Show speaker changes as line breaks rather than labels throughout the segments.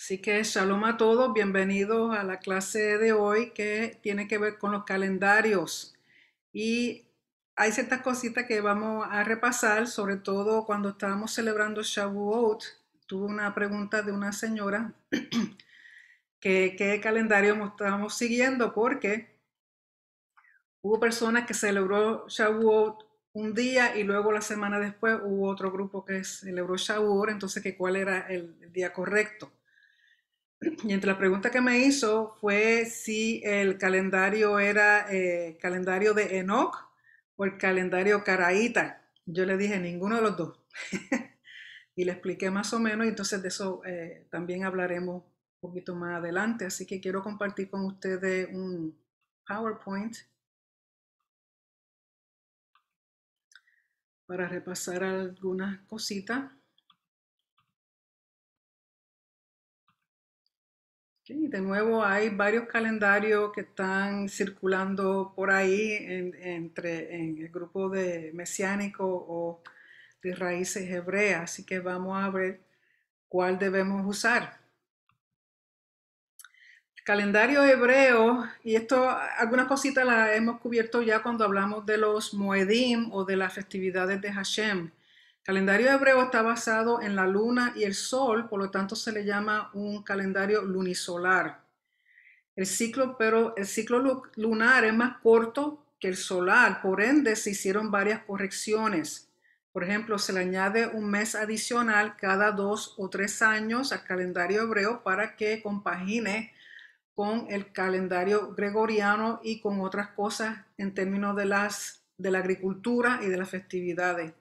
Así que shalom a todos, bienvenidos a la clase de hoy que tiene que ver con los calendarios. Y hay ciertas cositas que vamos a repasar, sobre todo cuando estábamos celebrando Shavuot. Tuve una pregunta de una señora que qué calendario estábamos siguiendo porque hubo personas que celebró Shavuot un día y luego la semana después hubo otro grupo que celebró Shavuot, entonces que cuál era el día correcto. Y entre la pregunta que me hizo fue si el calendario era calendario de Enoch o el calendario caraíta. Yo le dije ninguno de los dos. Y le expliqué más o menos, y entonces de eso también hablaremos un poquito más adelante. Así que quiero compartir con ustedes un PowerPoint para repasar algunas cositas. Sí, de nuevo, hay varios calendarios que están circulando por ahí en el grupo de mesiánico o de raíces hebreas, así que vamos a ver cuál debemos usar. El calendario hebreo, y esto, algunas cositas las hemos cubierto ya cuando hablamos de los Moedim o de las festividades de Hashem. El calendario hebreo está basado en la luna y el sol, por lo tanto se le llama un calendario lunisolar. Pero el ciclo lunar es más corto que el solar, por ende se hicieron varias correcciones. Por ejemplo, se le añade un mes adicional cada 2 o 3 años al calendario hebreo para que compagine con el calendario gregoriano y con otras cosas en términos de la agricultura y de las festividades.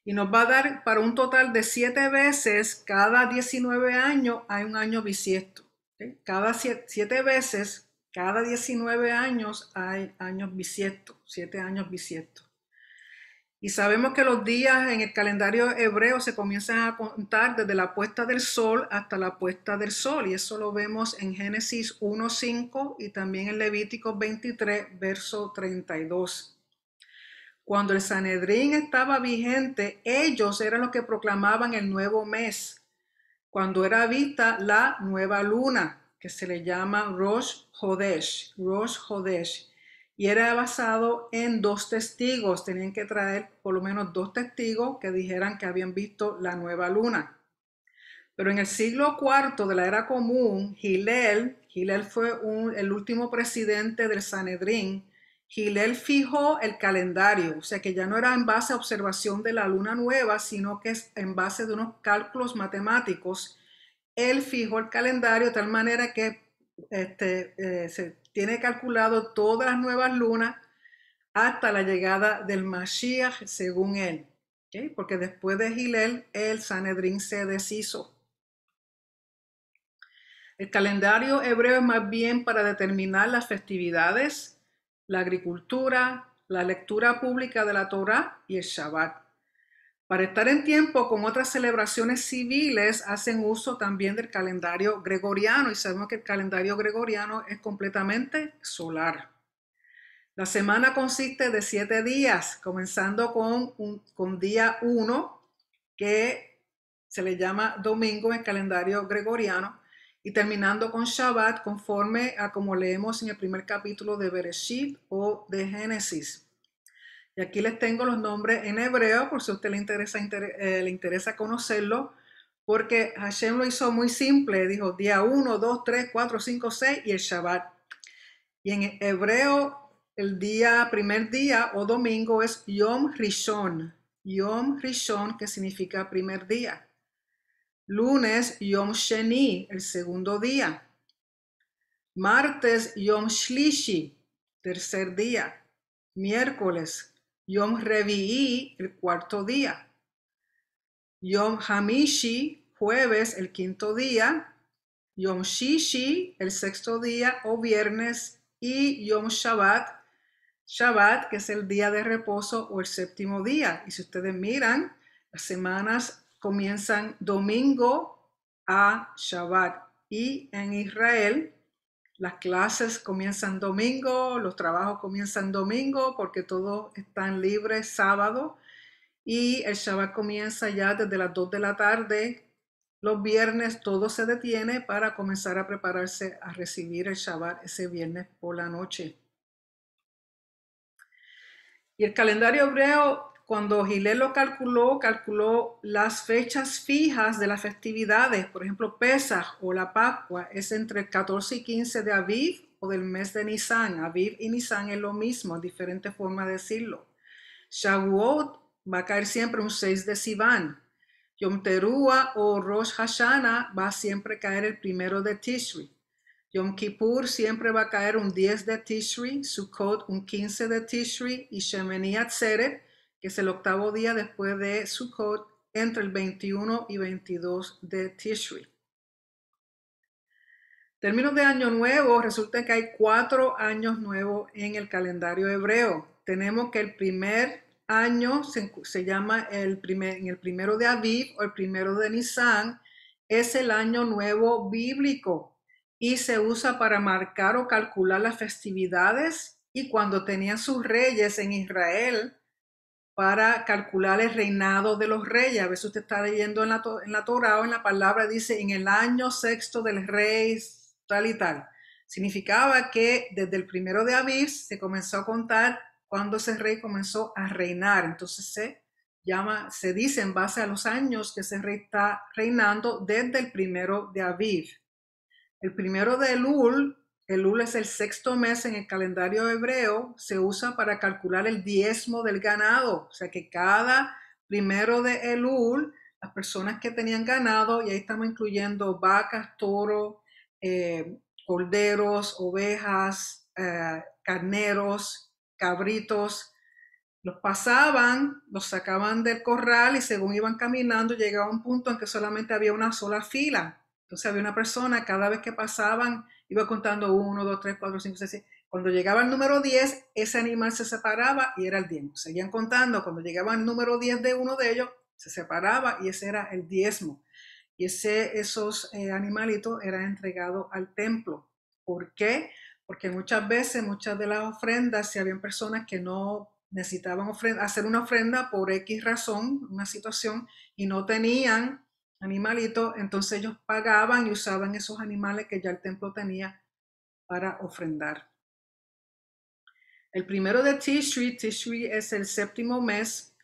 Y nos va a dar para un total de 7 veces cada 19 años hay un año bisiesto. ¿Okay? Cada 7 veces, cada 19 años hay años bisiestos, 7 años bisiestos. Y sabemos que los días en el calendario hebreo se comienzan a contar desde la puesta del sol hasta la puesta del sol. Y eso lo vemos en Génesis 1:5 y también en Levítico 23, verso 32. Cuando el Sanedrín estaba vigente, ellos eran los que proclamaban el nuevo mes, cuando era vista la nueva luna, que se le llama Rosh Hodesh, y era basado en 2 testigos. Tenían que traer por lo menos 2 testigos que dijeran que habían visto la nueva luna. Pero en el siglo IV de la era común, Hillel fue el último presidente del Sanedrín. Hillel fijó el calendario, o sea que ya no era en base a observación de la luna nueva, sino que es en base de unos cálculos matemáticos. Él fijó el calendario de tal manera que se tiene calculado todas las nuevas lunas hasta la llegada del Mashiach, según él. ¿Okay? Porque después de Hillel, el Sanedrín se deshizo. El calendario hebreo es más bien para determinar las festividades, la agricultura, la lectura pública de la Torá y el Shabbat. Para estar en tiempo con otras celebraciones civiles, hacen uso también del calendario gregoriano, y sabemos que el calendario gregoriano es completamente solar. La semana consiste de 7 días, comenzando con día 1, que se le llama domingo en el calendario gregoriano, y terminando con Shabbat, conforme a como leemos en el primer capítulo de Bereshit o de Génesis. Y aquí les tengo los nombres en hebreo, por si a usted le interesa conocerlo, porque Hashem lo hizo muy simple. Dijo día 1, 2, 3, 4, 5, 6 y el Shabbat. Y en hebreo, primer día o domingo es Yom Rishon. Yom Rishon, que significa primer día. Lunes, Yom Sheni, el segundo día. Martes, Yom Shlishi, tercer día. Miércoles, Yom Revi'i, el cuarto día. Yom Hamishi, jueves, el quinto día. Yom Shishi, el sexto día o viernes. Y Yom Shabbat, que es el día de reposo o el séptimo día. Y si ustedes miran, las semanas comienzan domingo a Shabbat. Y en Israel, las clases comienzan domingo, los trabajos comienzan domingo porque todos están libres sábado. Y el Shabbat comienza ya desde las 2 de la tarde los viernes todo se detiene para comenzar a prepararse a recibir el Shabbat ese viernes por la noche. Y el calendario hebreo, cuando Gilel lo calculó las fechas fijas de las festividades. Por ejemplo, Pesaj o la Pascua es entre el 14 y 15 de Aviv o del mes de Nisan. Aviv y Nisan es lo mismo, diferente forma de decirlo. Shavuot va a caer siempre un 6 de Sivan. Yom Teruah o Rosh Hashanah va a siempre caer el 1 de Tishri. Yom Kippur siempre va a caer un 10 de Tishri, Sukkot un 15 de Tishri y Shemini Atzeret, que es el octavo día después de Sukkot, entre el 21 y 22 de Tishri. Términos de año nuevo, resulta que hay 4 años nuevos en el calendario hebreo. Tenemos que el primer año se llama en el 1 de Aviv o el 1 de Nisan, es el año nuevo bíblico y se usa para marcar o calcular las festividades y cuando tenían sus reyes en Israel para calcular el reinado de los reyes. A veces usted está leyendo en la Torah o en la palabra, dice en el año sexto del rey tal y tal. Significaba que desde el 1 de Aviv se comenzó a contar cuando ese rey comenzó a reinar. Entonces se dice en base a los años que ese rey está reinando desde el 1 de Aviv. El 1 de Elul es el sexto mes en el calendario hebreo, se usa para calcular el diezmo del ganado. O sea que cada 1 de Elul, las personas que tenían ganado, y ahí estamos incluyendo vacas, toros, corderos, ovejas, carneros, cabritos, los pasaban, los sacaban del corral y según iban caminando llegaba un punto en que solamente había una sola fila. Entonces había una persona, cada vez que pasaban, iba contando 1, 2, 3, 4, 5, 6, 7. Cuando llegaba al número 10, ese animal se separaba y era el diezmo. Seguían contando, cuando llegaba al número 10 de uno de ellos, se separaba y ese era el diezmo. Y esos animalitos eran entregados al templo. ¿Por qué? Porque muchas veces, muchas de las ofrendas, si habían personas que no necesitaban hacer una ofrenda por X razón, una situación, y no tenían animalitos, entonces ellos pagaban y usaban esos animales que ya el templo tenía para ofrendar. El 1 de Tishri es el séptimo mes,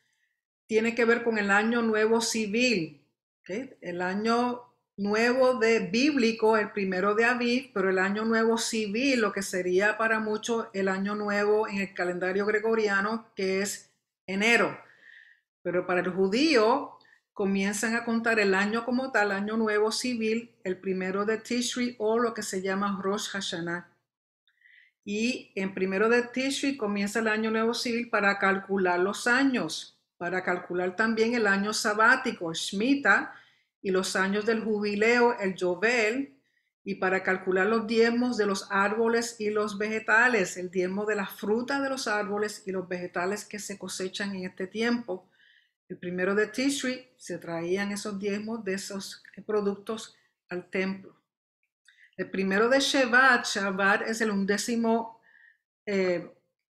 tiene que ver con el año nuevo civil. ¿Okay? El año nuevo bíblico, el 1 de Aviv, pero el año nuevo civil, lo que sería para muchos el año nuevo en el calendario gregoriano, que es enero. Pero para el judío comienzan a contar el año como tal, año nuevo civil, el 1 de Tishri o lo que se llama Rosh Hashanah. Y en 1 de Tishri comienza el año nuevo civil para calcular los años, para calcular también el año sabático, Shemitah, y los años del jubileo, el Yovel, y para calcular los diezmos de los árboles y los vegetales, el diezmo de las frutas de los árboles y los vegetales que se cosechan en este tiempo. El 1 de Tishri se traían esos diezmos de esos productos al templo. El 1 de Shevat es el 11º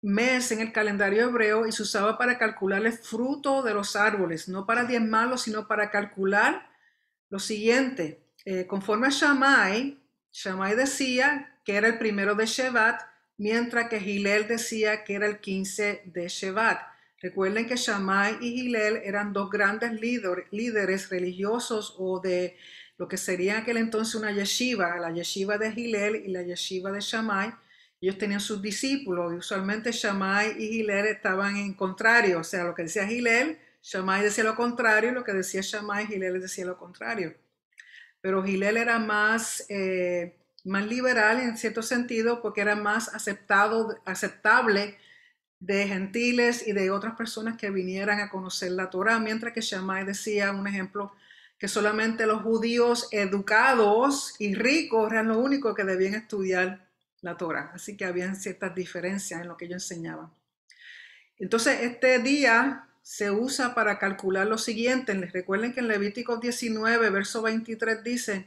mes en el calendario hebreo y se usaba para calcular el fruto de los árboles, no para diezmarlos, sino para calcular lo siguiente. Conforme a Shammai decía que era el 1 de Shevat, mientras que Hillel decía que era el 15 de Shevat. Recuerden que Shammai y Hillel eran dos grandes líderes religiosos o de lo que sería en aquel entonces una yeshiva, la yeshiva de Hillel y la yeshiva de Shammai. Ellos tenían sus discípulos y usualmente Shammai y Hillel estaban en contrario, o sea, lo que decía Hillel, Shammai decía lo contrario, y lo que decía Shammai, Hillel decía lo contrario. Pero Hillel era más liberal en cierto sentido porque era más aceptable de gentiles y de otras personas que vinieran a conocer la Torah, mientras que Shammai decía, un ejemplo, que solamente los judíos educados y ricos eran los únicos que debían estudiar la Torah. Así que había ciertas diferencias en lo que ellos enseñaban. Entonces, este día se usa para calcular lo siguiente. Les recuerden que en Levítico 19, verso 23 dice,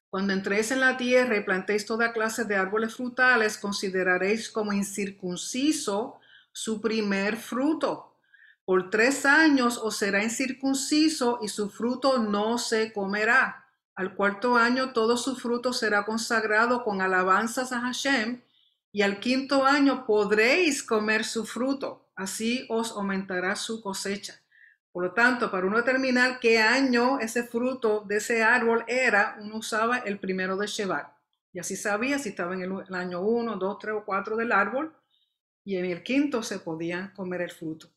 cuando entréis en la tierra y plantéis toda clase de árboles frutales, consideraréis como incircunciso su primer fruto, Por 3 años os será incircunciso y su fruto no se comerá. Al 4.º año todo su fruto será consagrado con alabanzas a Hashem, y al 5.º año podréis comer su fruto, así os aumentará su cosecha. Por lo tanto, para uno determinar qué año ese fruto de ese árbol era, uno usaba el 1 de Shevat. Y así sabía si estaba en el año 1, 2, 3 o 4 del árbol, y en el 5.º se podían comer el fruto.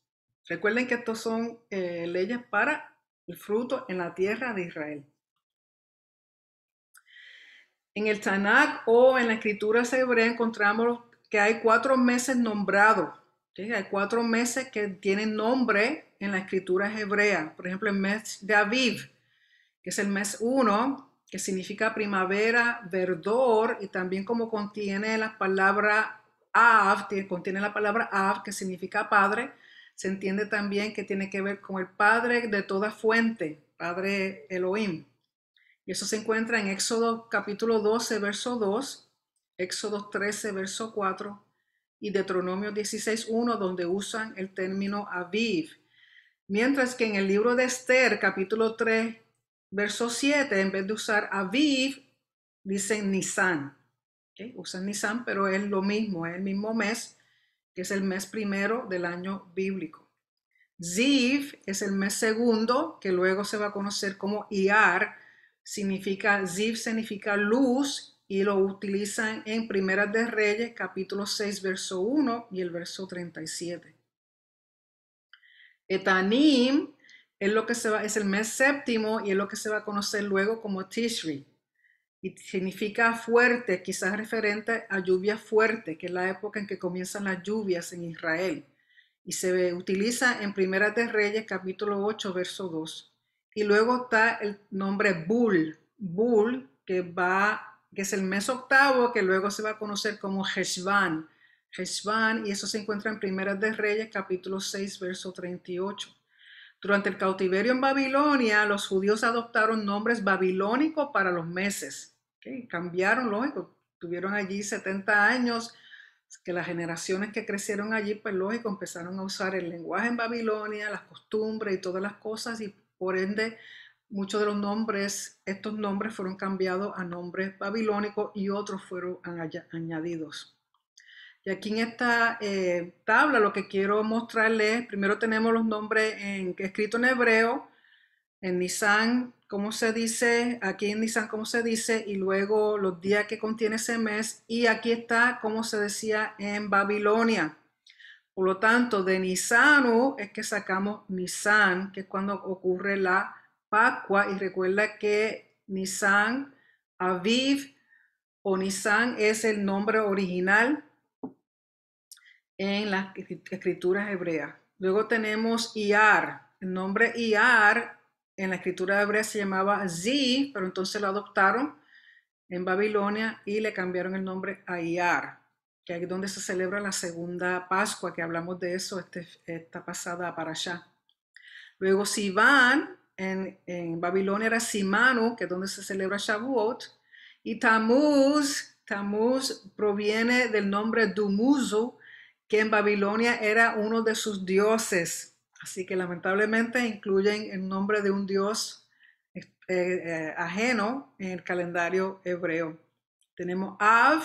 Recuerden que estos son leyes para el fruto en la tierra de Israel. En el Tanakh o en la escritura hebrea encontramos que hay 4 meses nombrados. ¿Sí? Hay 4 meses que tienen nombre en la escritura hebrea. Por ejemplo, el mes de Aviv, que es el mes 1, que significa primavera, verdor, y también como contiene la palabra Av, contiene la palabra Av, que significa padre, se entiende también que tiene que ver con el padre de toda fuente, Padre Elohim. Y eso se encuentra en Éxodo capítulo 12, verso 2, Éxodo 13, verso 4 y Deuteronomio 16, 1, donde usan el término Aviv. Mientras que en el libro de Esther, capítulo 3, verso 7, en vez de usar Aviv, dicen Nisan. ¿Okay? Usan Nisan, pero es lo mismo, es el mismo mes, que es el mes primero del año bíblico. Ziv es el mes segundo, que luego se va a conocer como Iyar. Ziv significa luz, y lo utilizan en Primeras de Reyes, capítulo 6, verso 1 y el verso 37. Etanim es el mes séptimo y es lo que se va a conocer luego como Tishri. Y significa fuerte, quizás referente a lluvia fuerte, que es la época en que comienzan las lluvias en Israel. Y se utiliza en Primeras de Reyes, capítulo 8, verso 2. Y luego está el nombre Bul, que es el mes octavo, que luego se va a conocer como Heshvan. Y eso se encuentra en Primeras de Reyes, capítulo 6, verso 38. Durante el cautiverio en Babilonia, los judíos adoptaron nombres babilónicos para los meses. ¿Okay? Cambiaron, lógico, tuvieron allí 70 años, que las generaciones que crecieron allí, pues lógico, empezaron a usar el lenguaje en Babilonia, las costumbres y todas las cosas, y por ende muchos de los nombres, estos nombres fueron cambiados a nombres babilónicos y otros fueron añadidos. Y aquí en esta tabla lo que quiero mostrarles, primero tenemos los nombres escritos en hebreo, en Nisan, cómo se dice, aquí en Nisan cómo se dice, y luego los días que contiene ese mes, y aquí está cómo se decía en Babilonia. Por lo tanto, de Nisanu es que sacamos Nisan, que es cuando ocurre la Pascua, y recuerda que Nisan, Aviv o Nisan es el nombre original en las escrituras hebreas. Luego tenemos Iyar. El nombre Iyar en la escritura hebrea se llamaba Zi, pero entonces lo adoptaron en Babilonia y le cambiaron el nombre a Iyar, que es donde se celebra la segunda Pascua, que hablamos de eso esta pasada para allá. Luego Sivan, en Babilonia era Simanu, que es donde se celebra Shavuot, y Tammuz proviene del nombre Dumuzu, que en Babilonia era uno de sus dioses. Así que lamentablemente incluyen el nombre de un dios ajeno en el calendario hebreo. Tenemos Av,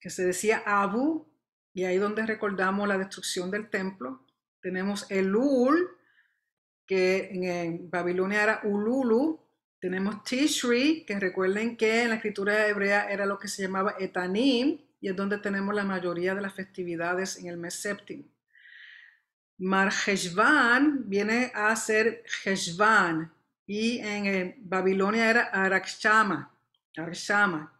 que se decía Abu, y ahí donde recordamos la destrucción del templo. Tenemos Elul, que en Babilonia era Ululu. Tenemos Tishri, que recuerden que en la escritura hebrea era lo que se llamaba Etanim, y es donde tenemos la mayoría de las festividades en el mes séptimo. Mar-Heshvan viene a ser Heshvan, y en Babilonia era Arakshama,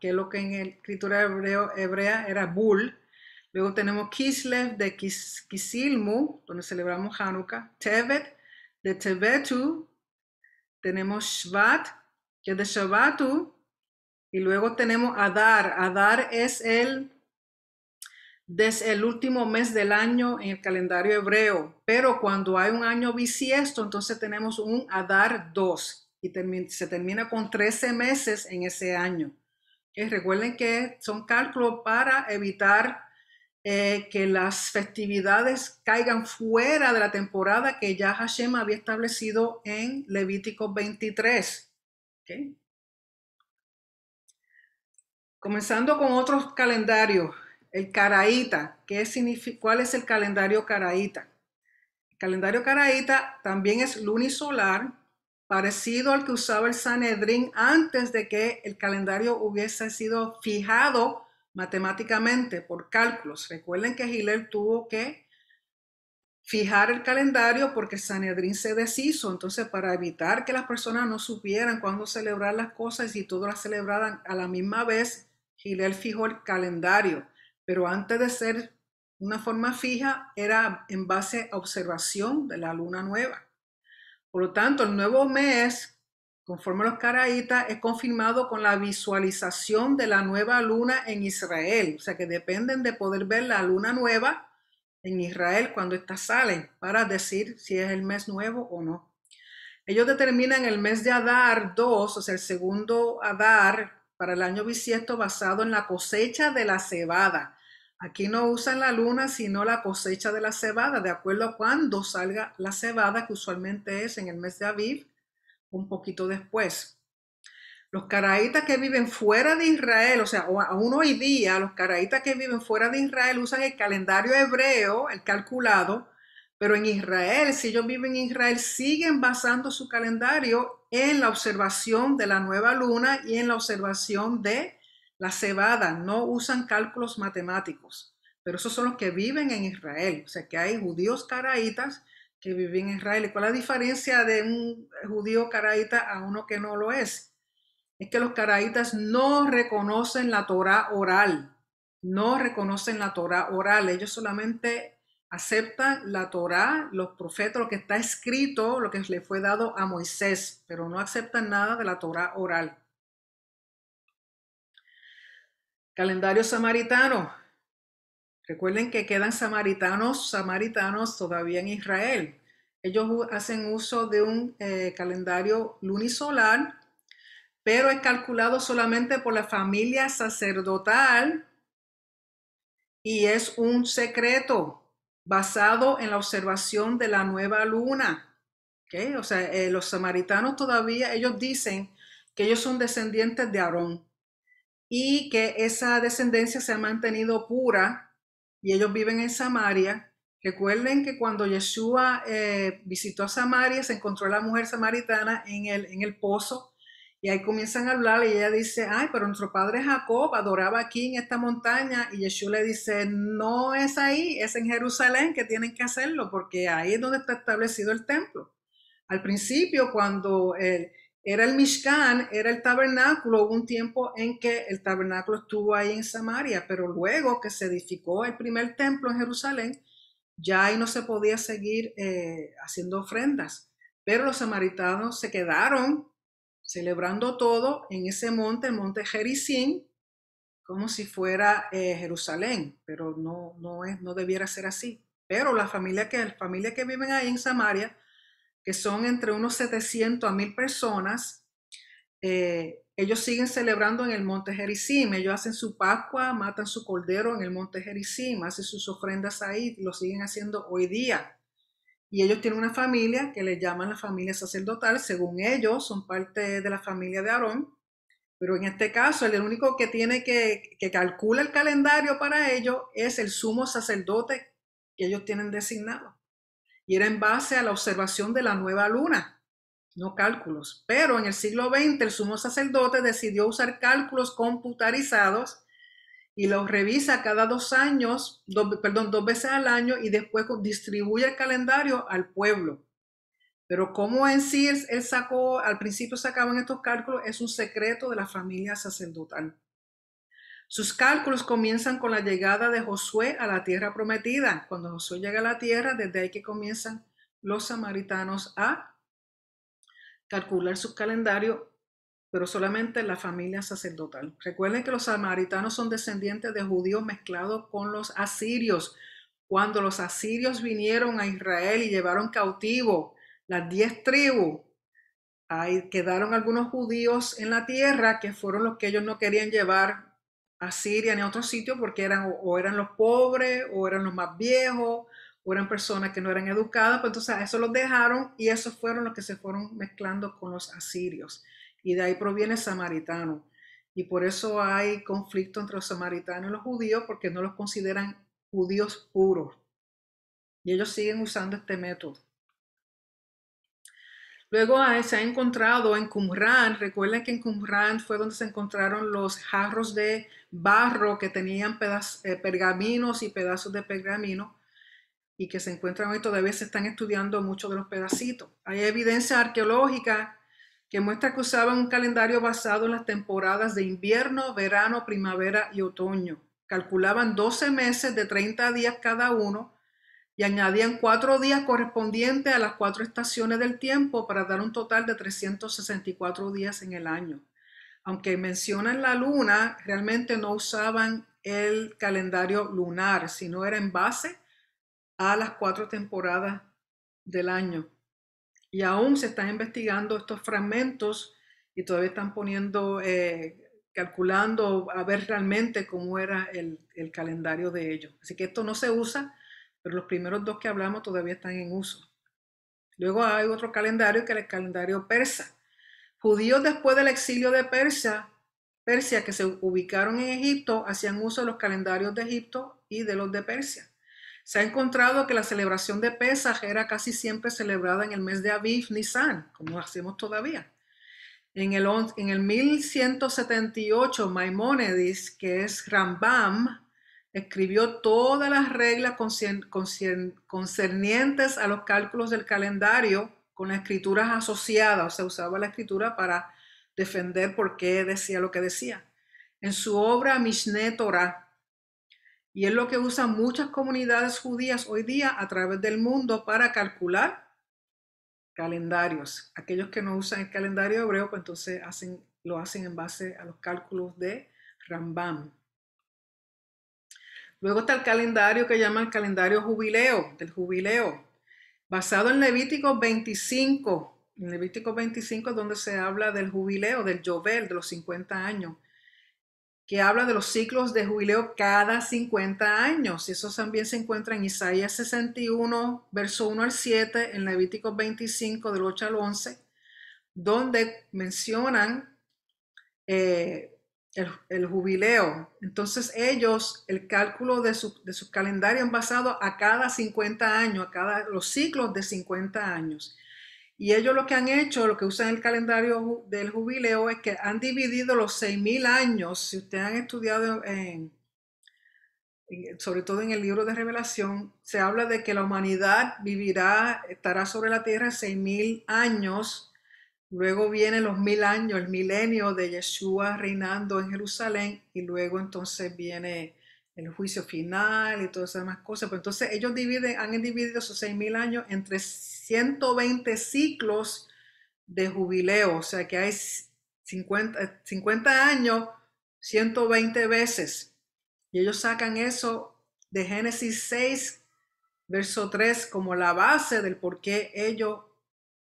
que es lo que en la escritura hebrea era Bul. Luego tenemos Kislev de Kisilmu, donde celebramos Hanukkah. Tevet de Tevetu. Tenemos Shvat, que es de Shabatu. Y luego tenemos Adar. Adar es desde el último mes del año en el calendario hebreo, pero cuando hay un año bisiesto, entonces tenemos un Adar 2 y se termina con 13 meses en ese año. Recuerden que son cálculos para evitar que las festividades caigan fuera de la temporada que ya Hashem había establecido en Levítico 23. ¿Okay? Comenzando con otros calendarios, el caraíta. ¿Cuál es el calendario caraíta? El calendario caraíta también es lunisolar, parecido al que usaba el Sanedrín antes de que el calendario hubiese sido fijado matemáticamente por cálculos. Recuerden que Hillel tuvo que fijar el calendario porque el Sanedrín se deshizo. Entonces, para evitar que las personas no supieran cuándo celebrar las cosas y todas las celebraran a la misma vez, Hillel fijó el calendario. Pero antes de ser una forma fija, era en base a observación de la luna nueva. Por lo tanto, el nuevo mes, conforme a los caraítas, es confirmado con la visualización de la nueva luna en Israel. O sea que dependen de poder ver la luna nueva en Israel cuando ésta sale para decir si es el mes nuevo o no. Ellos determinan el mes de Adar 2, o sea, el segundo Adar para el año bisiesto basado en la cosecha de la cebada. Aquí no usan la luna, sino la cosecha de la cebada, de acuerdo a cuándo salga la cebada, que usualmente es en el mes de Aviv, un poquito después. Los caraítas que viven fuera de Israel, o sea, aún hoy día, los caraítas que viven fuera de Israel usan el calendario hebreo, el calculado, pero en Israel, si ellos viven en Israel, siguen basando su calendario en la observación de la nueva luna y en la observación de la cebada. No usan cálculos matemáticos, pero esos son los que viven en Israel. O sea, que hay judíos caraítas que viven en Israel. ¿Y cuál es la diferencia de un judío caraíta a uno que no lo es? Es que los caraítas no reconocen la Torá oral, no reconocen la Torá oral, ellos solamente aceptan la Torá, los profetas, lo que está escrito, lo que le fue dado a Moisés, pero no aceptan nada de la Torá oral. Calendario samaritano. Recuerden que quedan samaritanos todavía en Israel. Ellos hacen uso de un calendario lunisolar, pero es calculado solamente por la familia sacerdotal y es un secreto basado en la observación de la nueva luna. ¿Okay? O sea, los samaritanos todavía, ellos dicen que ellos son descendientes de Aarón y que esa descendencia se ha mantenido pura y ellos viven en Samaria. Recuerden que cuando Yeshua visitó a Samaria, se encontró a la mujer samaritana en el pozo y ahí comienzan a hablar y ella dice, ay, pero nuestro padre Jacob adoraba aquí en esta montaña y Yeshua le dice, no es ahí, es en Jerusalén que tienen que hacerlo porque ahí es donde está establecido el templo. Al principio, cuando era el Mishkan, era el tabernáculo, hubo un tiempo en que el tabernáculo estuvo ahí en Samaria, pero luego que se edificó el primer templo en Jerusalén, ya ahí no se podía seguir haciendo ofrendas. Pero los samaritanos se quedaron celebrando todo en ese monte, el monte Gerizim, como si fuera Jerusalén, pero no debiera ser así. Pero la familia que viven ahí en Samaria, que son entre unos 700 a 1000 personas, ellos siguen celebrando en el monte Gerizim. Ellos hacen su Pascua, matan su cordero en el monte Gerizim, hacen sus ofrendas ahí, lo siguen haciendo hoy día. Y ellos tienen una familia que le llaman la familia sacerdotal. Según ellos, son parte de la familia de Aarón. Pero en este caso, el único que tiene que calcula el calendario para ellos es el sumo sacerdote que ellos tienen designado. Y era en base a la observación de la nueva luna, no cálculos. Pero en el siglo XX el sumo sacerdote decidió usar cálculos computarizados y los revisa cada 2 años, 2 veces al año y después distribuye el calendario al pueblo. Pero como en sí él sacó, al principio sacaban estos cálculos, es un secreto de la familia sacerdotal. Sus cálculos comienzan con la llegada de Josué a la tierra prometida. Cuando Josué llega a la tierra, desde ahí que comienzan los samaritanos a calcular su calendario, pero solamente la familia sacerdotal. Recuerden que los samaritanos son descendientes de judíos mezclados con los asirios. Cuando los asirios vinieron a Israel y llevaron cautivo las 10 tribus, ahí quedaron algunos judíos en la tierra que fueron los que ellos no querían llevar a Siria ni a otro sitio porque o eran los pobres, o eran los más viejos, o eran personas que no eran educadas, pues entonces a eso los dejaron y esos fueron los que se fueron mezclando con los asirios. Y de ahí proviene samaritano. Y por eso hay conflicto entre los samaritanos y los judíos porque no los consideran judíos puros. Y ellos siguen usando este método. Luego se ha encontrado en Qumran, recuerden que en Qumran fue donde se encontraron los jarros de barro que tenían pergaminos y pedazos de pergamino y que se encuentran hoy, todavía se están estudiando muchos de los pedacitos. Hay evidencia arqueológica que muestra que usaban un calendario basado en las temporadas de invierno, verano, primavera y otoño. Calculaban 12 meses de 30 días cada uno y añadían 4 días correspondientes a las 4 estaciones del tiempo para dar un total de 364 días en el año. Aunque mencionan la luna, realmente no usaban el calendario lunar, sino era en base a las 4 temporadas del año. Y aún se están investigando estos fragmentos y todavía están calculando a ver realmente cómo era el calendario de ellos. Así que esto no se usa, pero los primeros dos que hablamos todavía están en uso. Luego hay otro calendario que es el calendario persa. Judíos después del exilio de Persia que se ubicaron en Egipto, hacían uso de los calendarios de Egipto y de los de Persia. Se ha encontrado que la celebración de Pesaj era casi siempre celebrada en el mes de Aviv, Nisan, como hacemos todavía. En el 1178, Maimónides, que es Rambam, escribió todas las reglas concernientes a los cálculos del calendario con las escrituras asociadas, o sea, usaba la escritura para defender por qué decía lo que decía. En su obra Mishneh Torah, y es lo que usan muchas comunidades judías hoy día a través del mundo para calcular calendarios. Aquellos que no usan el calendario hebreo, pues entonces lo hacen en base a los cálculos de Rambam. Luego está el calendario que llaman el calendario jubileo, del jubileo, basado en Levítico 25. En Levítico 25 es donde se habla del jubileo, del Yovel, de los 50 años, que habla de los ciclos de jubileo cada 50 años. Y eso también se encuentra en Isaías 61, verso 1 al 7, en Levítico 25, del 8 al 11, donde mencionan el jubileo. Entonces ellos, el cálculo de su calendario es basado a cada 50 años, los ciclos de 50 años. Y ellos lo que han hecho, lo que usan el calendario del jubileo, es que han dividido los 6,000 años. Si ustedes han estudiado sobre todo en el libro de Revelación, se habla de que la humanidad estará sobre la tierra 6,000 años. Luego vienen los 1,000 años, el milenio de Yeshua reinando en Jerusalén, y luego entonces viene el juicio final y todas esas demás cosas. Pero entonces ellos han dividido esos 6,000 años entre 120 ciclos de jubileo, o sea que hay 50 años, 120 veces. Y ellos sacan eso de Génesis 6, verso 3, como la base del por qué ellos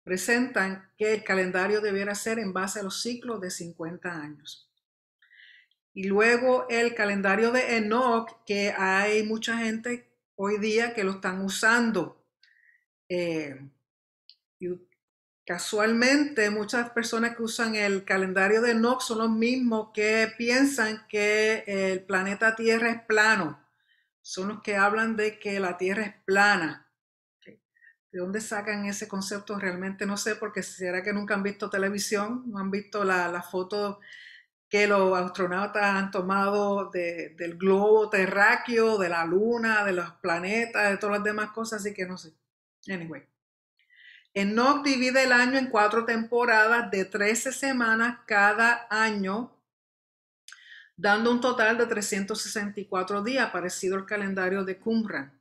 presentan que el calendario debiera ser en base a los ciclos de 50 años. Y luego el calendario de Enoch, que hay mucha gente hoy día que lo están usando. Y casualmente muchas personas que usan el calendario de Enoch son los mismos que piensan que el planeta Tierra es plano. Son los que hablan de que la Tierra es plana. ¿De dónde sacan ese concepto? Realmente no sé, porque será que nunca han visto televisión, no han visto la foto que los astronautas han tomado del globo terráqueo, de la luna, de los planetas, de todas las demás cosas, así que no sé. Anyway. Enoch divide el año en 4 temporadas de 13 semanas cada año, dando un total de 364 días, parecido al calendario de Qumran.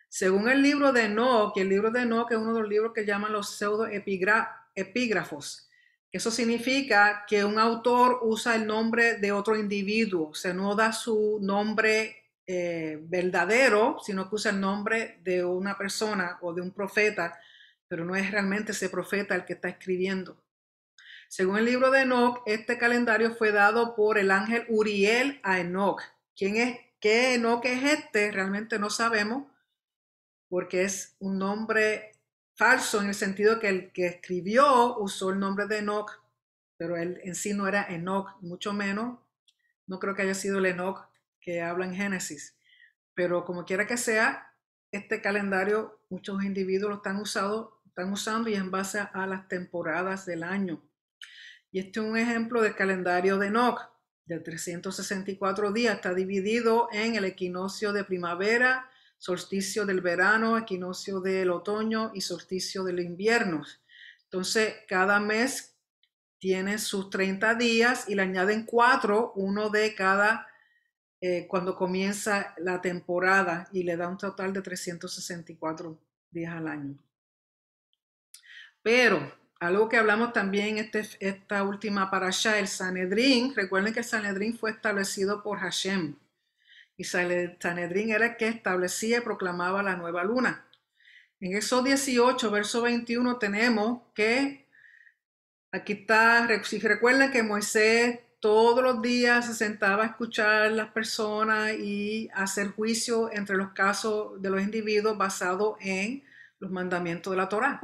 Según el libro de Enoch, y el libro de Enoch es uno de los libros que llaman los pseudoepígrafos. Eso significa que un autor usa el nombre de otro individuo, o sea, no da su nombre verdadero, sino que usa el nombre de una persona o de un profeta, pero no es realmente ese profeta el que está escribiendo. Según el libro de Enoch, este calendario fue dado por el ángel Uriel a Enoch. ¿Quién es? ¿Qué Enoch es este? Realmente no sabemos, porque es un nombre falso en el sentido que el que escribió usó el nombre de Enoch, pero él en sí no era Enoch, mucho menos. No creo que haya sido el Enoch que habla en Génesis. Pero como quiera que sea, este calendario muchos individuos lo están usando y en base a las temporadas del año. Y este es un ejemplo del calendario de Enoch, de 364 días. Está dividido en el equinoccio de primavera, solsticio del verano, equinoccio del otoño y solsticio del invierno. Entonces, cada mes tiene sus 30 días y le añaden 4, uno de cada cuando comienza la temporada, y le da un total de 364 días al año. Pero algo que hablamos también esta última parasha, el Sanedrín. Recuerden que el Sanedrín fue establecido por Hashem. Y Sanedrín era el que establecía y proclamaba la nueva luna. En Éxodo 18, verso 21, tenemos que, aquí está, si recuerdan que Moisés todos los días se sentaba a escuchar a las personas y hacer juicio entre los casos de los individuos basado en los mandamientos de la Torá.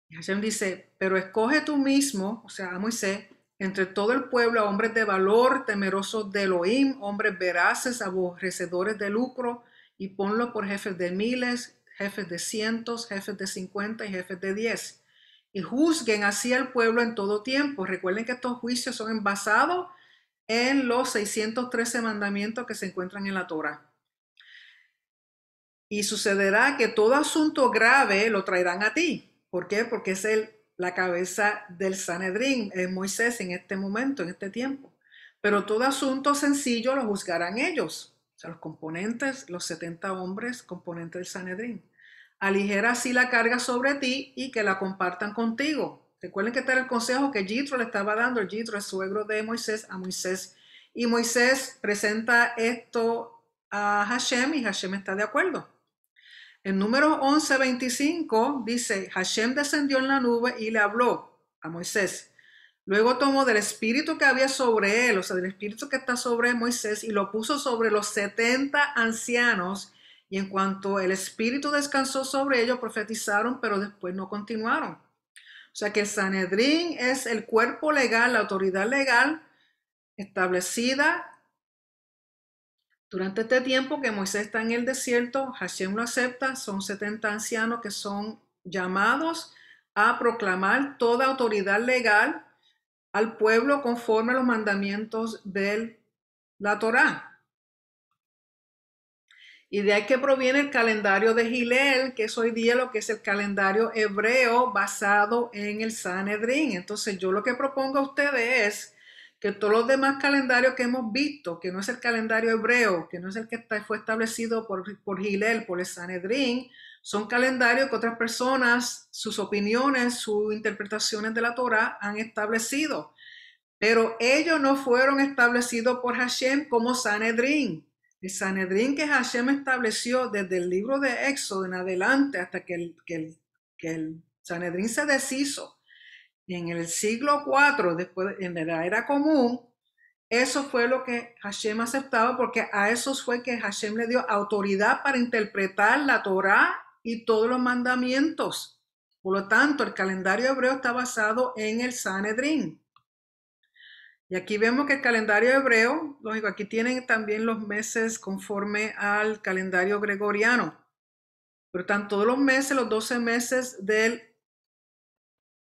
Y Hashem dice, pero escoge tú mismo, o sea, a Moisés, entre todo el pueblo a hombres de valor, temerosos de Elohim, hombres veraces, aborrecedores de lucro, y ponlos por jefes de miles, jefes de cientos, jefes de 50 y jefes de 10. Y juzguen así al pueblo en todo tiempo. Recuerden que estos juicios son basados en los 613 mandamientos que se encuentran en la Torah. Y sucederá que todo asunto grave lo traerán a ti. ¿Por qué? Porque es la cabeza del Sanedrín, es Moisés en este momento, en este tiempo. Pero todo asunto sencillo lo juzgarán ellos, o sea, los componentes, los 70 hombres componentes del Sanedrín. Aligera así la carga sobre ti y que la compartan contigo. Recuerden que este era el consejo que Jitro le estaba dando. El Jitro es suegro de Moisés a Moisés. Y Moisés presenta esto a Hashem y Hashem está de acuerdo. En número 11:25 dice, Hashem descendió en la nube y le habló a Moisés. Luego tomó del espíritu que había sobre él, o sea, del espíritu que está sobre Moisés, y lo puso sobre los 70 ancianos. Y en cuanto el espíritu descansó sobre ellos, profetizaron, pero después no continuaron. O sea que el Sanedrín es el cuerpo legal, la autoridad legal establecida durante este tiempo que Moisés está en el desierto. Hashem lo acepta, son 70 ancianos que son llamados a proclamar toda autoridad legal al pueblo conforme a los mandamientos de la Torá. Y de ahí que proviene el calendario de Hillel, que es hoy día lo que es el calendario hebreo basado en el Sanedrín. Entonces yo lo que propongo a ustedes es que todos los demás calendarios que hemos visto, que no es el calendario hebreo, que no es el que fue establecido por Hillel, por el Sanedrín, son calendarios que otras personas, sus opiniones, sus interpretaciones de la Torá han establecido. Pero ellos no fueron establecidos por Hashem como Sanedrín. El Sanedrín que Hashem estableció desde el libro de Éxodo en adelante hasta que el Sanedrín se deshizo en el siglo IV, después en la era común, eso fue lo que Hashem aceptaba, porque a esos fue que Hashem le dio autoridad para interpretar la Torá y todos los mandamientos. Por lo tanto, el calendario hebreo está basado en el Sanedrín. Y aquí vemos que el calendario hebreo, lógico, aquí tienen también los meses conforme al calendario gregoriano. Pero están todos los meses, los 12 meses del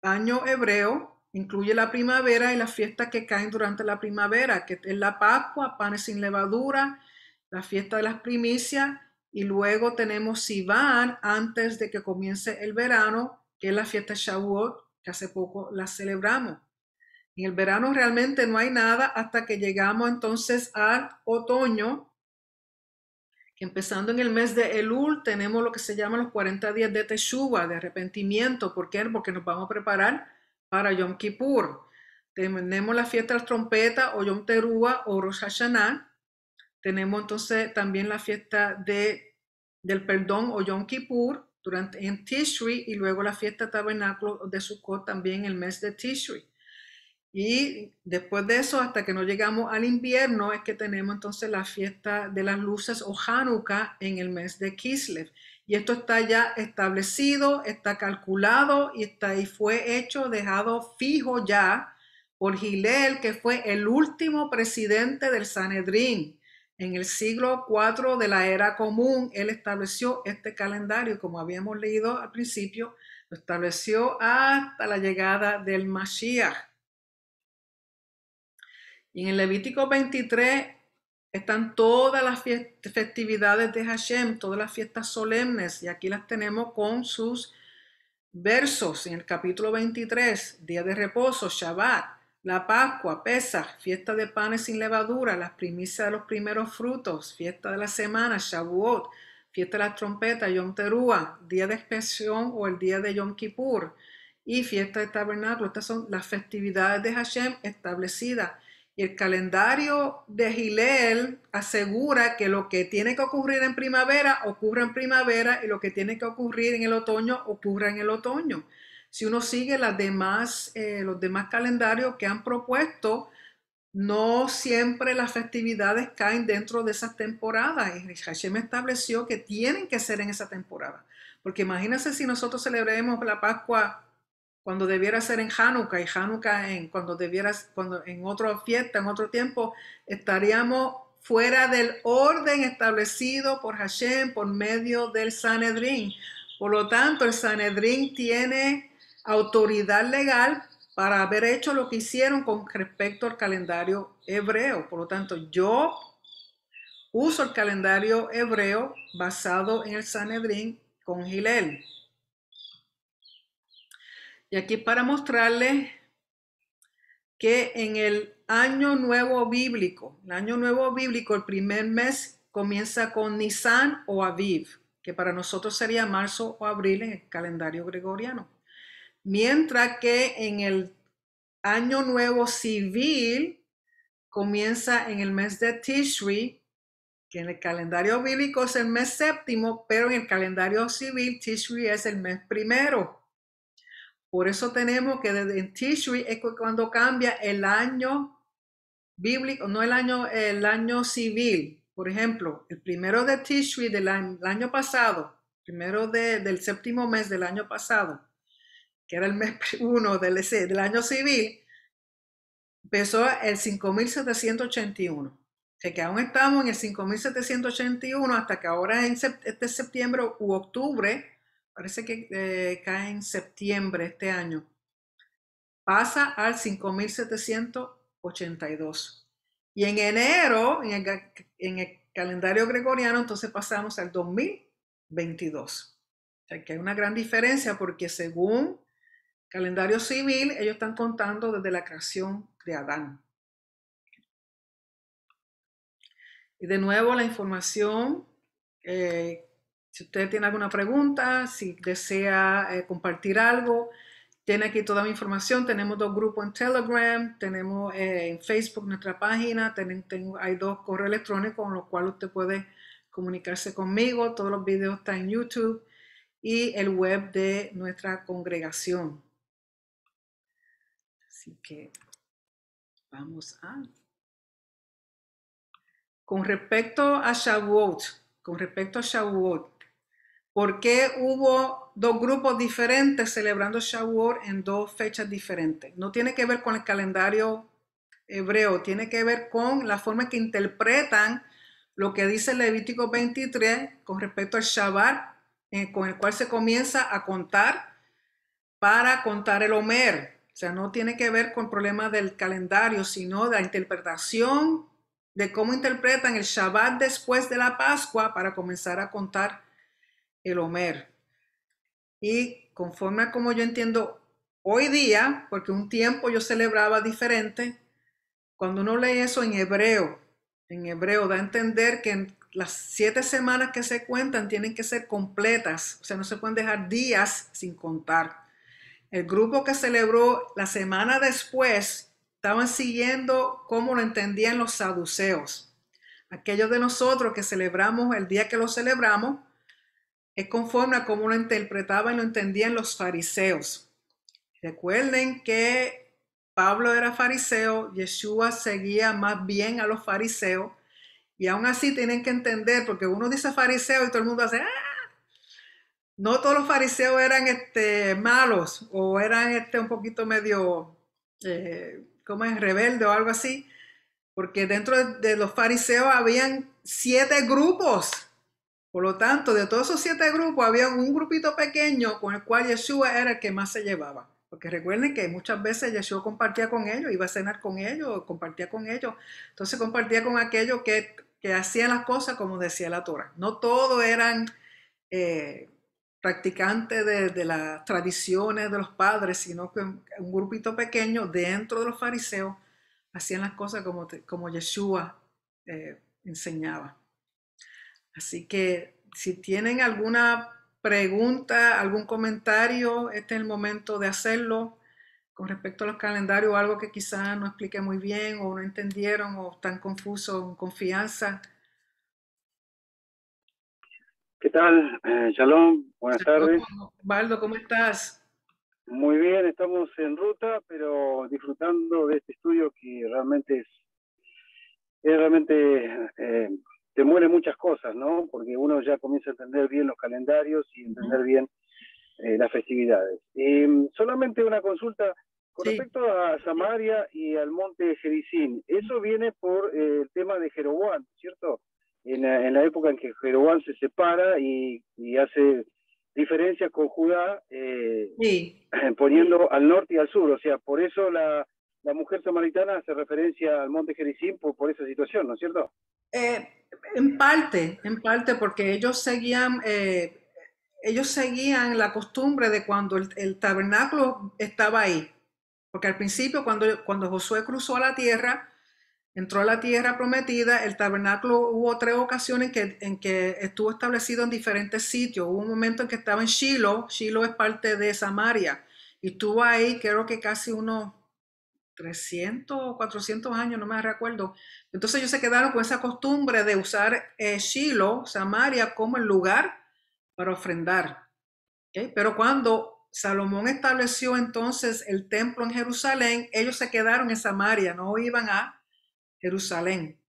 año hebreo, incluye la primavera y las fiestas que caen durante la primavera, que es la Pascua, panes sin levadura, la fiesta de las primicias, y luego tenemos Sivan antes de que comience el verano, que es la fiesta Shavuot, que hace poco la celebramos. En el verano realmente no hay nada hasta que llegamos entonces al otoño, que empezando en el mes de Elul tenemos lo que se llama los 40 días de Teshuvah, de arrepentimiento. ¿Por qué? Porque nos vamos a preparar para Yom Kippur. Tenemos la fiesta de las trompetas o Yom Teruah o Rosh Hashanah. Tenemos entonces también la fiesta del perdón o Yom Kippur en Tishri, y luego la fiesta tabernáculo de Sukkot también en el mes de Tishri. Y después de eso, hasta que no llegamos al invierno, es que tenemos entonces la fiesta de las luces o Hanukkah en el mes de Kislev. Y esto está ya establecido, está calculado y fue hecho, dejado fijo ya por Hillel, que fue el último presidente del Sanedrín. En el siglo IV de la era común, él estableció este calendario, como habíamos leído al principio, lo estableció hasta la llegada del Mashiach. Y en el Levítico 23 están todas las festividades de Hashem, todas las fiestas solemnes, y aquí las tenemos con sus versos. En el capítulo 23, día de reposo, Shabbat, la Pascua, Pesach, fiesta de panes sin levadura, las primicias de los primeros frutos, fiesta de la semana, Shavuot, fiesta de las trompetas, Yom Teruah, día de expiación o el día de Yom Kippur, y fiesta de tabernáculo. Estas son las festividades de Hashem establecidas. Y el calendario de Hillel asegura que lo que tiene que ocurrir en primavera ocurre en primavera y lo que tiene que ocurrir en el otoño ocurre en el otoño. Si uno sigue los demás calendarios que han propuesto, no siempre las festividades caen dentro de esas temporadas. Y Hashem estableció que tienen que ser en esa temporada. Porque imagínense si nosotros celebremos la Pascua cuando debiera ser en Hanukkah, y Hanukkah cuando en otra fiesta, en otro tiempo, estaríamos fuera del orden establecido por Hashem por medio del Sanedrín. Por lo tanto, el Sanedrín tiene autoridad legal para haber hecho lo que hicieron con respecto al calendario hebreo. Por lo tanto, yo uso el calendario hebreo basado en el Sanedrín con Hillel. Y aquí para mostrarles que en el año nuevo bíblico, el primer mes comienza con Nisan o Aviv, que para nosotros sería marzo o abril en el calendario gregoriano. Mientras que en el año nuevo civil comienza en el mes de Tishri, que en el calendario bíblico es el mes séptimo, pero en el calendario civil Tishri es el mes primero. Por eso tenemos que desde Tishri es cuando cambia el año bíblico, no el año civil. Por ejemplo, el primero de Tishri del año pasado, primero del séptimo mes del año pasado, que era el mes 1 del año civil, empezó el 5781. O sea que aún estamos en el 5781 hasta que ahora en este septiembre u octubre, parece que cae en septiembre este año, pasa al 5782. Y en enero, en el calendario gregoriano, entonces pasamos al 2022. O sea que hay una gran diferencia porque según calendario civil, ellos están contando desde la creación de Adán. Y de nuevo la información, si usted tiene alguna pregunta, si desea compartir algo, tiene aquí toda mi información. Tenemos 2 grupos en Telegram, tenemos en Facebook nuestra página, hay 2 correos electrónicos con los cuales usted puede comunicarse conmigo. Todos los videos están en YouTube y el web de nuestra congregación. Así que vamos a... Con respecto a Shavuot, ¿por qué hubo 2 grupos diferentes celebrando Shavuot en 2 fechas diferentes? No tiene que ver con el calendario hebreo, tiene que ver con la forma que interpretan lo que dice Levítico 23 con respecto al Shabbat, con el cual se comienza a contar para contar el Omer. O sea, no tiene que ver con el problema del calendario, sino de la interpretación de cómo interpretan el Shabbat después de la Pascua para comenzar a contar el Omer. Y conforme a como yo entiendo hoy día, porque un tiempo yo celebraba diferente, cuando uno lee eso en hebreo da a entender que las 7 semanas que se cuentan tienen que ser completas, o sea, no se pueden dejar días sin contar. El grupo que celebró la semana después estaban siguiendo cómo lo entendían los saduceos. Aquellos de nosotros que celebramos el día que lo celebramos es conforme a cómo lo interpretaban y lo entendían los fariseos. Recuerden que Pablo era fariseo, Yeshua seguía más bien a los fariseos, y aún así tienen que entender, porque uno dice fariseo y todo el mundo hace, ¡ah! No todos los fariseos eran malos o eran un poquito medio, ¿cómo es? Rebelde o algo así, porque dentro de los fariseos habían 7 grupos. Por lo tanto, de todos esos 7 grupos, había un grupito pequeño con el cual Yeshua era el que más se llevaba. Porque recuerden que muchas veces Yeshua compartía con ellos, iba a cenar con ellos, compartía con ellos. Entonces compartía con aquellos que hacían las cosas como decía la Torah. No todos eran eh, practicantes de las tradiciones de los padres, sino que un grupito pequeño dentro de los fariseos hacían las cosas como Yeshua enseñaba. Así que si tienen alguna pregunta, algún comentario, este es el momento de hacerlo con respecto a los calendarios o algo que quizás no expliqué muy bien o no entendieron o están confusos en confianza.
¿Qué tal? Shalom, buenas tardes.
Baldo, ¿cómo estás?
Muy bien, estamos en ruta, pero disfrutando de este estudio que realmente te muere muchas cosas, ¿no? Porque uno ya comienza a entender bien los calendarios y entender bien las festividades. Solamente una consulta con
Sí.
respecto a Samaria y al monte Gerizim. Eso viene por el tema de Jeroboam, ¿cierto? En la época en que Jeroboam se separa y hace diferencias con Judá,
Sí.
poniendo al norte y al sur. O sea, por eso la mujer samaritana hace referencia al monte Gerizim por esa situación, ¿no es cierto?
En parte, porque ellos seguían la costumbre de cuando el tabernáculo estaba ahí. Porque al principio, cuando Josué cruzó a la tierra, entró a la tierra prometida, el tabernáculo hubo 3 ocasiones en que estuvo establecido en diferentes sitios. Hubo un momento en que estaba en Shiloh. Shiloh es parte de Samaria. Y estuvo ahí, creo que casi unos 300 o 400 años, no me recuerdo. Entonces ellos se quedaron con esa costumbre de usar Shiloh, Samaria, como el lugar para ofrendar. ¿Okay? Pero cuando Salomón estableció entonces el templo en Jerusalén, ellos se quedaron en Samaria, no iban a Jerusalén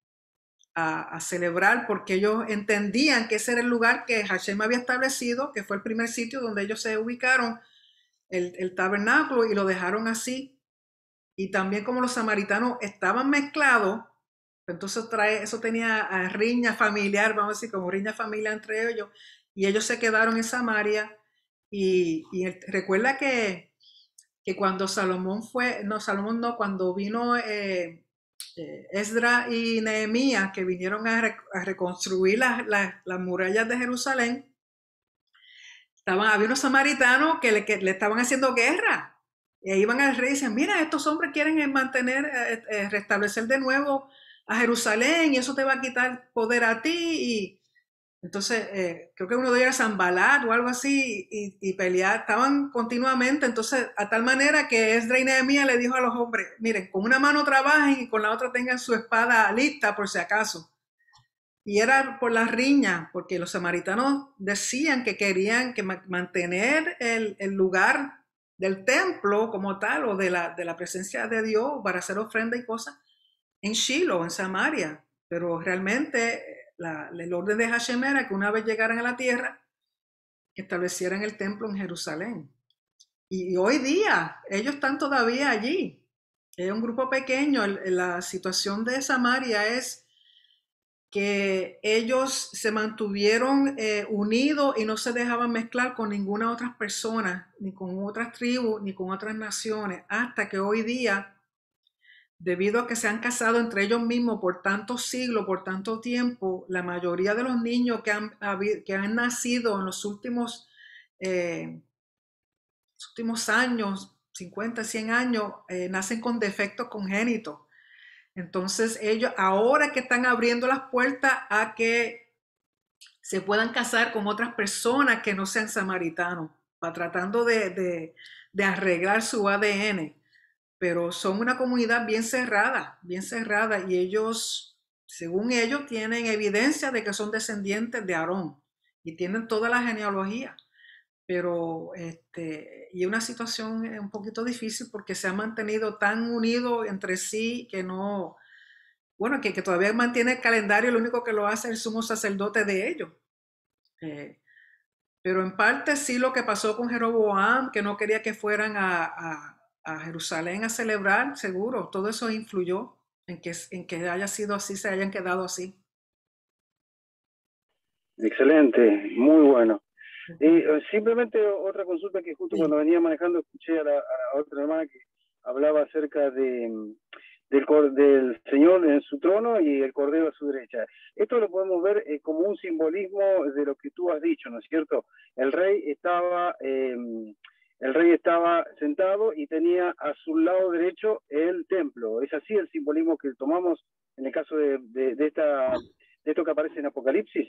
a celebrar porque ellos entendían que ese era el lugar que Hashem había establecido, que fue el primer sitio donde ellos se ubicaron el tabernáculo y lo dejaron así. Y también como los samaritanos estaban mezclados, entonces eso tenía riña familiar, vamos a decir, como riña familiar entre ellos, y ellos se quedaron en Samaria. Y recuerda que cuando Salomón no, cuando vino Esdra y Nehemías, que vinieron a reconstruir las murallas de Jerusalén, había unos samaritanos que le estaban haciendo guerra. Y ahí iban al rey y decían, mira, estos hombres quieren restablecer de nuevo a Jerusalén y eso te va a quitar poder a ti. Y entonces, creo que uno de ellos era Sanbalat o algo así, y pelear, estaban continuamente. Entonces, a tal manera que Esdras y Nehemías le dijo a los hombres, miren, con una mano trabajen y con la otra tengan su espada lista por si acaso. Y era por la riña, porque los samaritanos decían que querían mantener el lugar del templo como tal, o de la presencia de Dios para hacer ofrenda y cosas, en Shiloh, en Samaria. Pero realmente el orden de Hashem era que una vez llegaran a la tierra, establecieran el templo en Jerusalén. Y hoy día ellos están todavía allí. Es un grupo pequeño. La situación de Samaria es que ellos se mantuvieron unidos y no se dejaban mezclar con ninguna otra persona, ni con otras tribus, ni con otras naciones, hasta que hoy día, debido a que se han casado entre ellos mismos por tantos siglos, por tanto tiempo, la mayoría de los niños que han nacido en los últimos años, 50, 100 años, nacen con defectos congénitos. Entonces ellos ahora que están abriendo las puertas a que se puedan casar con otras personas que no sean samaritanos, para tratando de arreglar su ADN. Pero son una comunidad bien cerrada, y ellos, según ellos, tienen evidencia de que son descendientes de Aarón y tienen toda la genealogía. pero y una situación un poquito difícil porque se han mantenido tan unidos entre sí que no, bueno, que todavía mantiene el calendario, lo único que lo hace es el sumo sacerdote de ellos. Eh, pero en parte sí lo que pasó con Jeroboam, que no quería que fueran a Jerusalén a celebrar, seguro, todo eso influyó en que haya sido así, se hayan quedado así.
Excelente, muy bueno.
Ujú.
Simplemente otra consulta que justo
Sí.
cuando venía manejando escuché a la otra hermana que hablaba acerca del Señor en su trono y el Cordero a su derecha. Esto lo podemos ver como un simbolismo de lo que tú has dicho, ¿no es cierto? El rey estaba, eh, el rey estaba sentado y tenía a su lado derecho el templo. ¿Es así el simbolismo que tomamos en el caso de esto que aparece en Apocalipsis?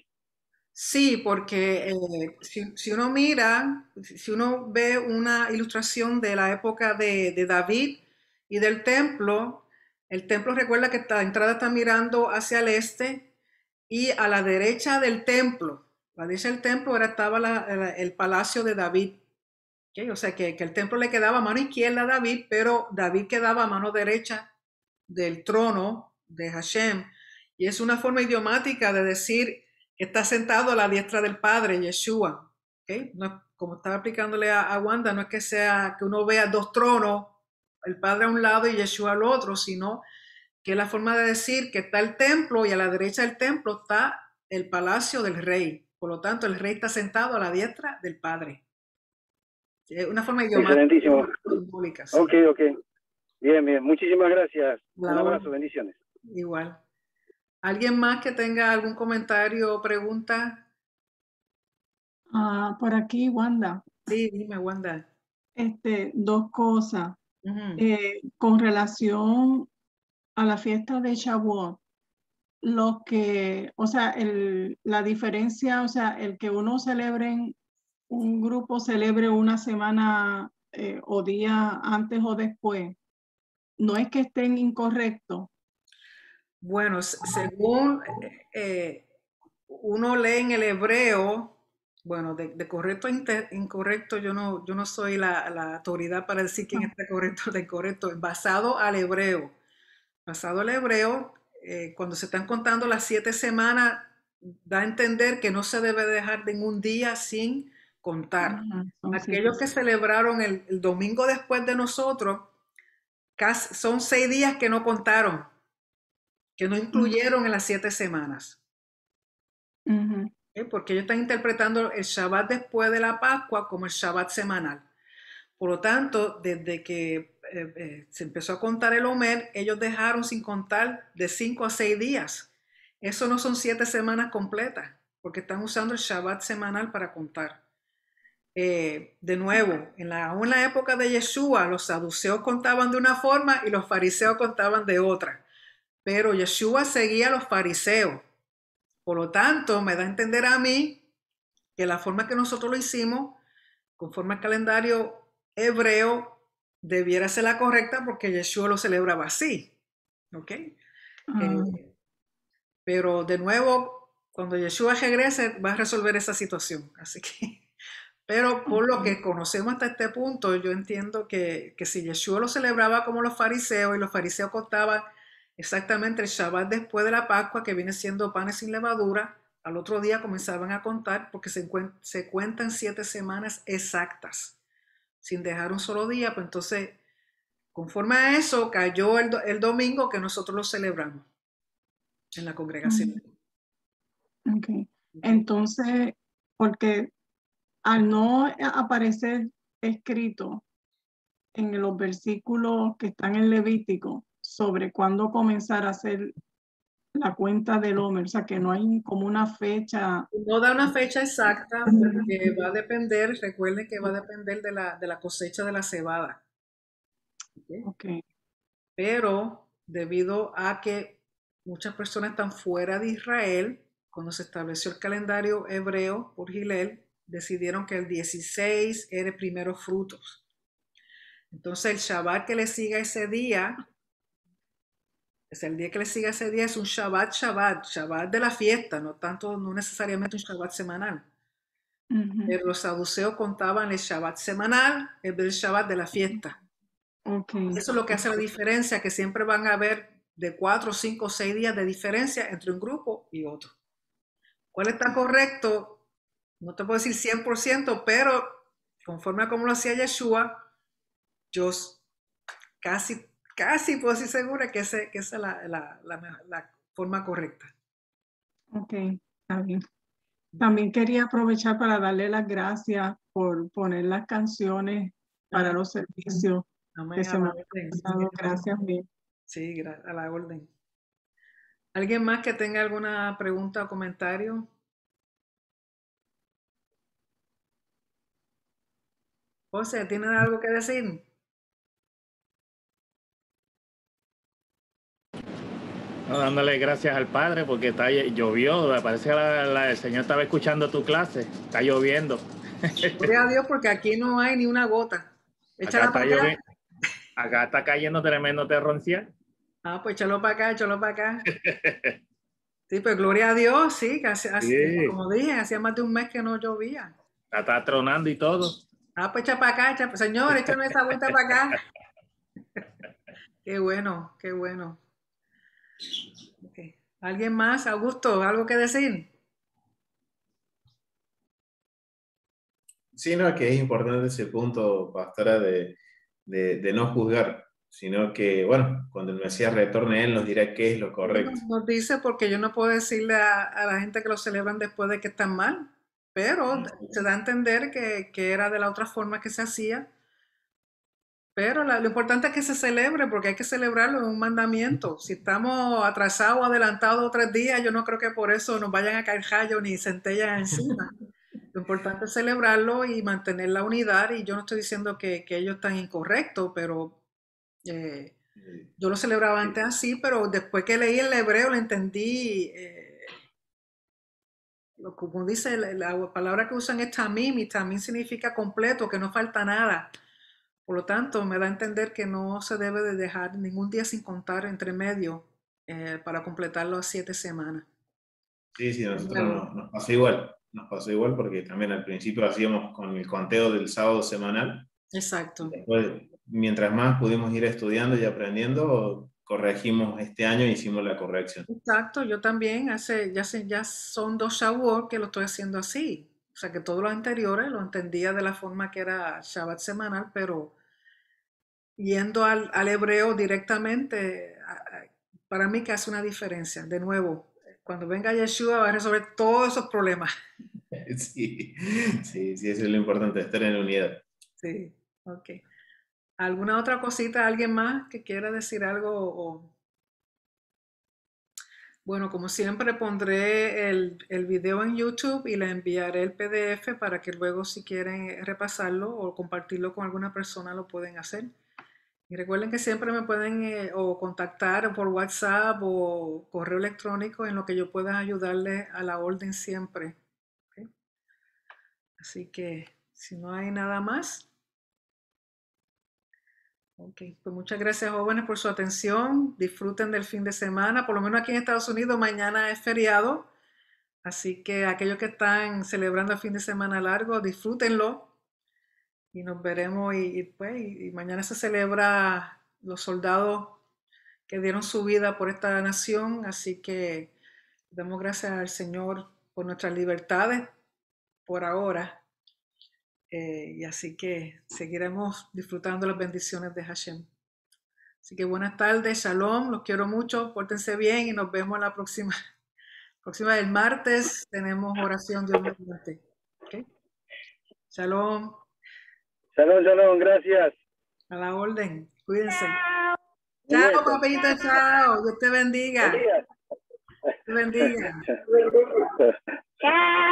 Sí, porque si uno mira, si uno ve una ilustración de la época de David y del templo, el templo recuerda que la entrada está mirando hacia el este y a la derecha del templo, a la derecha del templo estaba el palacio de David. ¿Ok? O sea que el templo le quedaba a mano izquierda a David, pero David quedaba a mano derecha del trono de Hashem. Y es una forma idiomática de decir que está sentado a la diestra del Padre, Yeshua. ¿Okay? No, como estaba aplicándole a Wanda, no es que sea que uno vea dos tronos, el Padre a un lado y Yeshua al otro, sino que es la forma de decir que está el templo y a la derecha del templo está el palacio del rey. Por lo tanto, el rey está sentado a la diestra del Padre. Es una forma idiomática,
Excelentísimo.
simbólica,
Ok,
sí.
ok. Bien, bien. Muchísimas gracias. Un
La
abrazo,
orden,
bendiciones.
igual. ¿Alguien más que tenga algún comentario o pregunta?
Por aquí, Wanda,
Sí, dime, Wanda.
dos cosas.
Ujú.
Con relación a la fiesta de Shavuot, o sea, la diferencia, o sea, el que un grupo celebre una semana o día antes o después, no es que estén incorrectos.
Bueno, según uno lee en el hebreo, bueno, de correcto a incorrecto, yo no soy la autoridad para decir quién está correcto o de incorrecto. Basado al hebreo, cuando se están contando las 7 semanas, da a entender que no se debe dejar ningún día sin contar.
Ajá, son
Aquellos que celebraron el domingo después de nosotros, son 6 días que no contaron, que no incluyeron en las 7 semanas.
Ujú.
Porque ellos están interpretando el Shabbat después de la Pascua como el Shabbat semanal. Por lo tanto, desde que se empezó a contar el Omer, ellos dejaron sin contar de 5 a 6 días. Eso no son 7 semanas completas, porque están usando el Shabbat semanal para contar. De nuevo, aún en la época de Yeshua, los saduceos contaban de una forma y los fariseos contaban de otra. Pero Yeshua seguía a los fariseos. Por lo tanto, me da a entender a mí que la forma que nosotros lo hicimos, conforme al calendario hebreo, debiera ser la correcta porque Yeshua lo celebraba así. ¿Ok?
Ah,
Pero de nuevo, cuando Yeshua regrese, va a resolver esa situación. Así que, pero por lo
ok.
que conocemos hasta este punto, yo entiendo que si Yeshua lo celebraba como los fariseos y los fariseos contaban exactamente el Shabbat después de la Pascua, que viene siendo panes sin levadura, al otro día comenzaban a contar porque se cuentan 7 semanas exactas, sin dejar un solo día, pues entonces, conforme a eso, cayó el domingo que nosotros lo celebramos en la congregación.
Mm, ok.
¿Ok?
Entonces, porque al no aparecer escrito en los versículos que están en Levítico sobre cuándo comenzar a hacer la cuenta del Homer, o sea que no hay como una fecha.
No da una fecha exacta porque va a depender, recuerden que va a depender de la cosecha de la cebada. ¿Ok?
Ok.
Pero debido a que muchas personas están fuera de Israel, cuando se estableció el calendario hebreo por Gilel, decidieron que el 16 era el primero frutos. Entonces el Shabbat que le siga ese día, es el día que le siga ese día es un Shabbat de la fiesta, no tanto, no necesariamente un Shabbat semanal. Pero los saduceos contaban el Shabbat semanal en vez del Shabbat de la fiesta.
Okay.
Eso es lo que hace la diferencia, que siempre van a haber de 4, 5, 6 días de diferencia entre un grupo y otro. ¿Cuál está correcto? No te puedo decir 100%, pero conforme a cómo lo hacía Yeshua, yo casi puedo decir segura que esa es la forma correcta.
Ok, está bien. También quería aprovechar para darle las gracias por poner las canciones para los servicios que se me han pasado. Gracias mil.
Sí, a la orden. ¿Alguien más que tenga alguna pregunta o comentario? José, ¿tienen algo que decir?
No, dándole gracias al Padre porque llovió, parece que el Señor estaba escuchando tu clase, está lloviendo.
Gloria a Dios porque aquí no hay ni una gota. Échala para acá.
Acá está cayendo tremendo terroncial.
Ah, pues échalo para acá, échalo para acá. Sí, pues gloria a Dios, sí, que
Sí.
como dije, hacía más de un mes que no llovía.
Está tronando y todo.
Ah, pues echa para acá, señor, échame esa vuelta para acá. Qué bueno, qué bueno. Okay. ¿Alguien más? Augusto, ¿algo que decir?
Sí, no, que es importante ese punto, pastora, de no juzgar, sino que, bueno, cuando el Mesías retorne, Él nos dirá qué es lo correcto.
Nos dice porque yo no puedo decirle a la gente que lo celebran después de que están mal, pero se da a entender que era de la otra forma que se hacía. Pero lo importante es que se celebre porque hay que celebrarlo, es un mandamiento. Si estamos atrasados o adelantados 3 días, yo no creo que por eso nos vayan a caer rayos ni centellas encima. Lo importante es celebrarlo y mantener la unidad, y yo no estoy diciendo que ellos están incorrectos, pero yo lo celebraba antes así, pero después que leí el hebreo lo entendí. Como dice la palabra que usan es tamim, y tamim significa completo, que no falta nada. Por lo tanto, me da a entender que no se debe de dejar ningún día sin contar entre medio para completar las 7 semanas.
Sí, nosotros nos pasó igual porque también al principio hacíamos con el conteo del sábado semanal.
Exacto.
Después, mientras más pudimos ir estudiando y aprendiendo, corregimos este año e hicimos la corrección.
Exacto, yo también, ya son 2 Shavuot que lo estoy haciendo así. O sea que todos los anteriores lo entendía de la forma que era Shabbat semanal, pero yendo al hebreo directamente, para mí que hace una diferencia. De nuevo, cuando venga Yeshua va a resolver todos esos problemas.
Sí, eso es lo importante, estar en unidad.
Sí, ok. ¿Alguna otra cosita, alguien más que quiera decir algo? Bueno, como siempre pondré el video en YouTube y le enviaré el PDF para que luego, si quieren repasarlo o compartirlo con alguna persona, lo pueden hacer. Y recuerden que siempre me pueden o contactar por WhatsApp o correo electrónico en lo que yo pueda ayudarles a la orden siempre. ¿Ok? Así que si no hay nada más. Ok, pues muchas gracias, jóvenes, por su atención. Disfruten del fin de semana. Por lo menos aquí en Estados Unidos mañana es feriado. Así que aquellos que están celebrando el fin de semana largo, disfrútenlo. Y nos veremos y mañana se celebra los soldados que dieron su vida por esta nación. Así que damos gracias al Señor por nuestras libertades por ahora. Y así que seguiremos disfrutando las bendiciones de Hashem. Así que buenas tardes, shalom, los quiero mucho, pórtense bien y nos vemos la próxima el martes tenemos oración Dios mediante. ¿Okay? Shalom.
Shalom, gracias.
A la orden, cuídense. Chao, papito, chao. Dios te bendiga. Te bendiga.
Chao.